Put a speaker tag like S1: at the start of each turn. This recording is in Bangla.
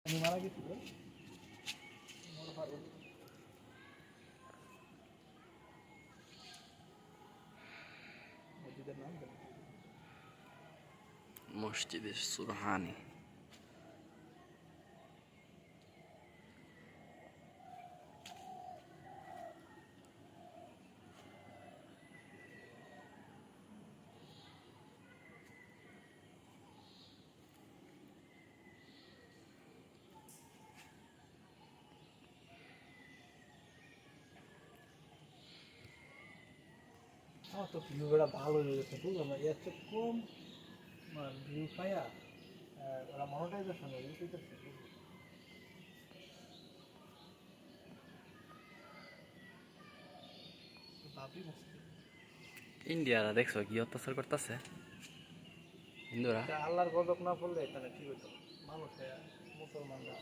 S1: আমি মারা গেছিল মসজিদের নাম
S2: মসজিদে সুরহানি।
S1: আমার তো ভিউটা ভালো হয়ে গেছে বুঝলাম না এত কম ভিউ পাইয়া ওরা মনিটাইজেশন হয়ে গেছে ভাবি মুশকিল
S2: ইন্ডিয়ারা দেখছো কি অত্যাচার করতেছে হিন্দুরা।
S1: আল্লাহর গজব না পড়লে এখানে ঠিক হতো মানুষ মুসলমানরা